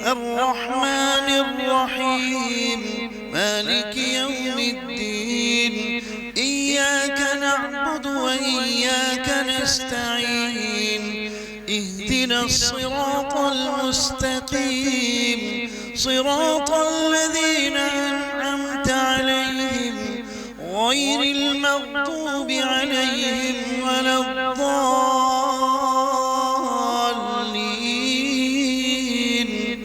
الرحمن الرحيم مالك يوم الدين إياك نعبد وإياك نستعين اهدنا الصراط المستقيم صراط الذين أنعمت عليهم غير المغضوب عليهم ولا الضالين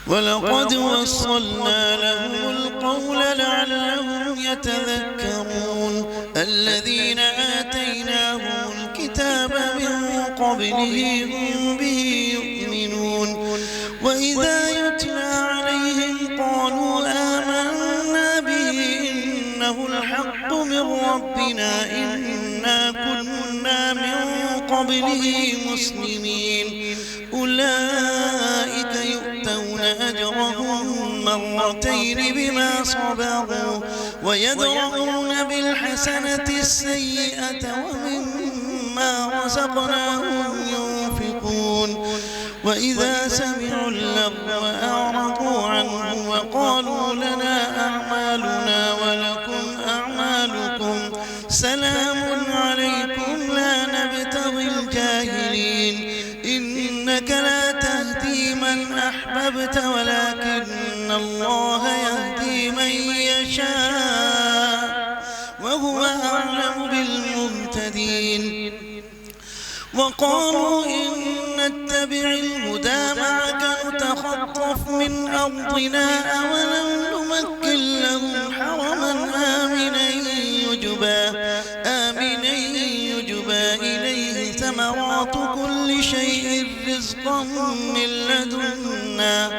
ولقد وصلنا لهم القول لعلهم يتذكرون الذين آتيناهم الكتاب من قبله هم به يؤمنون وإذا يتلى عليهم قالوا آمنا به إنه الحق من ربنا إنا كنا من قبله مسلمين أولئك يؤتون أجرهم مرتين بما صبروا ويدرؤون بالحسنة السيئة ومما رزقناهم ينفقون وإذا سمعوا اللغو أعرضوا عنه وقالوا لنا أعمالنا ولكم أعمالكم سلام عليكم لا نبتغي الجاهلين إنك لا تهدي من أحببت ولكن الله يهدي من يشاء وهو أعلم بالمهتدين وقالوا إن نتبع الهدى معك نتخطف من أرضنا أولم نمكن لهم حرما آمنا يجبى إليه ثمرات كل شيء رزقا من لدنا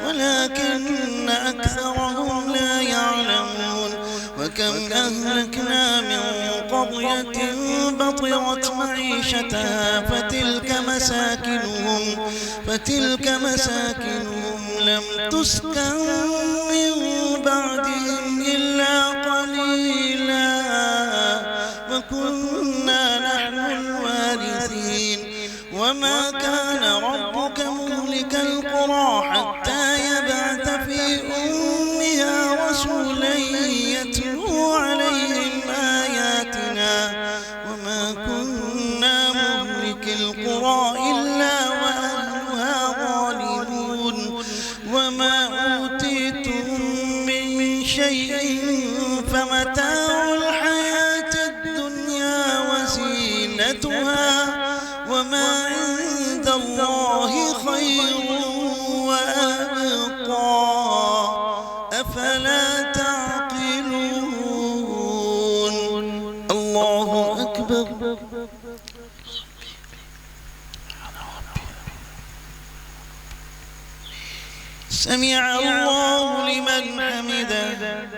ولكن أكثرهم لا يعلمون وكم أهلكنا من قرية بطرت معيشتها فتلك مساكنهم لم تسكن من بعدهم إلا قليلا وكنا نحن الوارثين وما كان ربك مهلك القرى حتى يبعث في أمها رسولا يتلو عليهم آياتنا وما كنا مهلك القرى إلا وأهلها ظالمون وما أوتيتم من شيء فمتاع الحياة الدنيا وزينتها وما عند الله خير وأبقى أفلا تعقلون الله أكبر سمع الله لمن حمده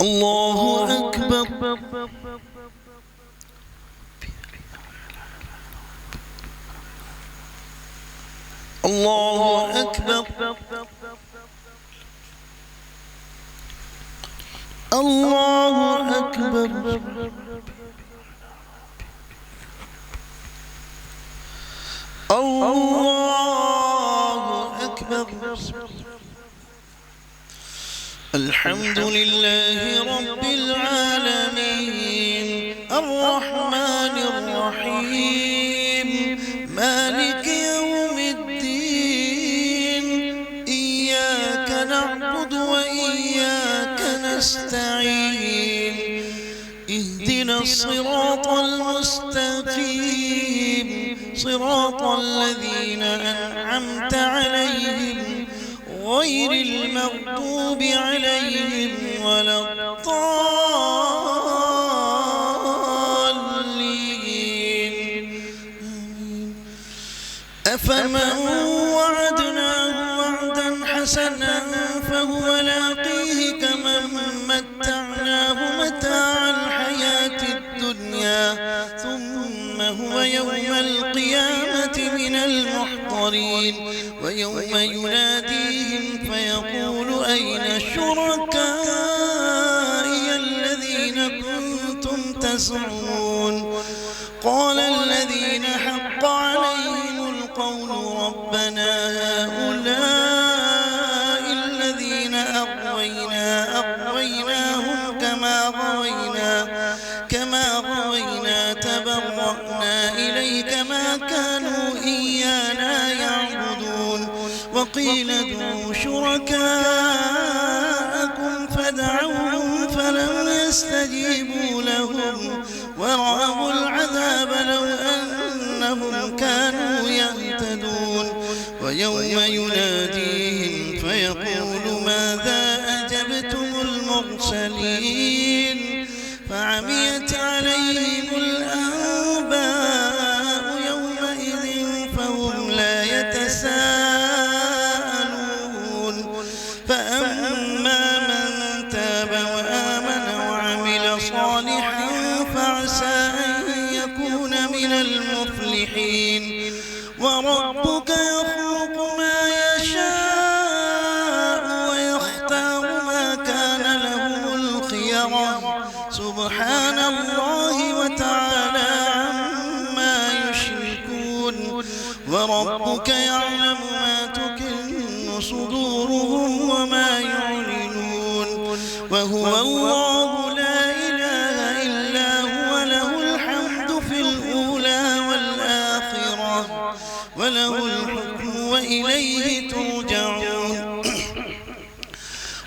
الله أكبر الله أكبر الله أكبر الله أكبر الحمد لله رب العالمين الرحمن الرحيم مالك يوم الدين إياك نعبد وإياك نستعين اهدنا الصراط المستقيم صراط الذين أنعمت عليهم غير المغضوب عليهم ولا الضالين أفمن وعدناه وعدا حسنا فهو لاقيه كمن متعناه متاع الحياة الدنيا ثم هو يوم القيامة من المحضرين ويوم يناديهم فيقول أين شركائي الذين كنتم تزعمون قال أبوينا تبرأنا إليك ما كانوا إيانا يعبدون وقيل ادعوا شركاءكم فدعوهم فلم يستجيبوا لهم ورأوا العذاب لو أنهم كانوا يهتدون ويوم يناديهم فيقول ماذا أجبتم المرسلين فعميت عليهم الأنباء يومئذ فهم لا يتساءلون فأما من تاب وآمن وعمل صالحا فعسى أن يكون من المفلحين وربك يخلق ما يشاء ويختار ما كان له الخيرة سبحان الله وتعالى عما يشركون وربك يعلم ما تكن صدورهم وما يعلنون وهو الله لا إله إلا هو له الحمد في الأولى والآخرة وله الحكم وإليه ترجعون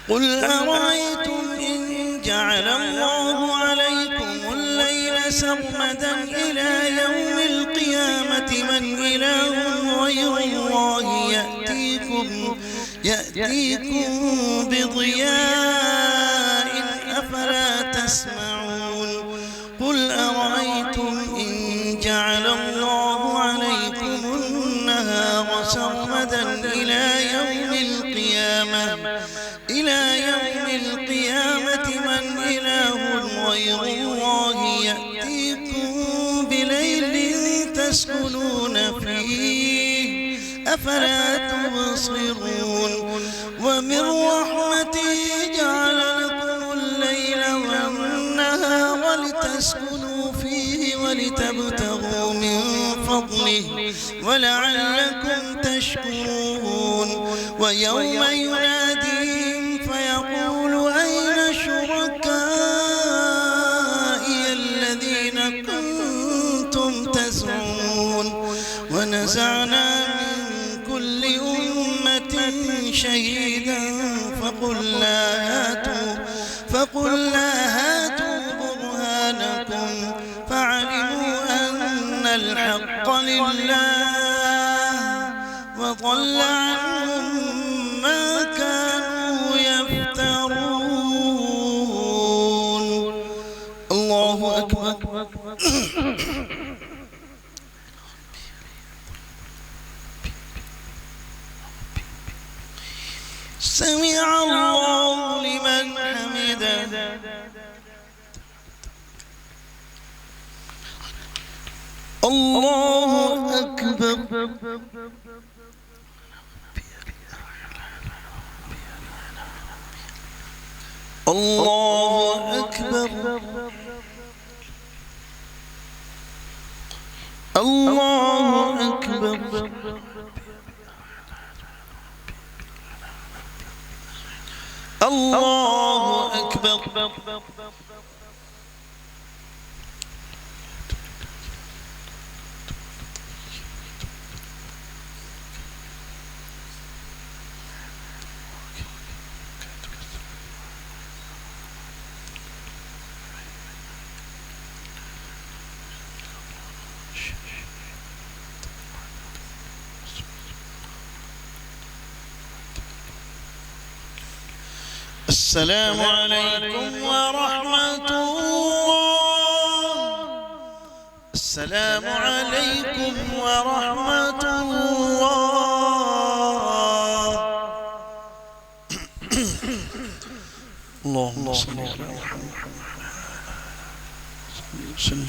قل أرأيتم إن جعل الله عليكم الليل سرمدا إلى يوم القيامة من إله غير الله يأتيكم بضياء أفلا تسمعون قل أرأيتم إن جعل الله عليكم النهار سرمدا إلى يوم القيامة من إله غير الله يأتيكم بليل تسكنون فيه أفلا تبصرون ومن رحمته جعل لكم الليل والنهار لتسكنوا فيه ولتبتغوا من فضله ولعلكم تشكرون ويوم يناديهم فيقول أين شركائي الذين كنتم تزعمون ونزعنا من كل أمة شهيدا فقلنا هاتوا برهانكم فعلموا أن الحق لله وضل عنهم ما كانوا يفترون الله أكبر سمع الله لمن حمده الله أكبر الله أكبر الله أكبر الله أكبر السلام عليكم ورحمة الله. السلام عليكم ورحمة الله. اللهم صل على محمد وسلم.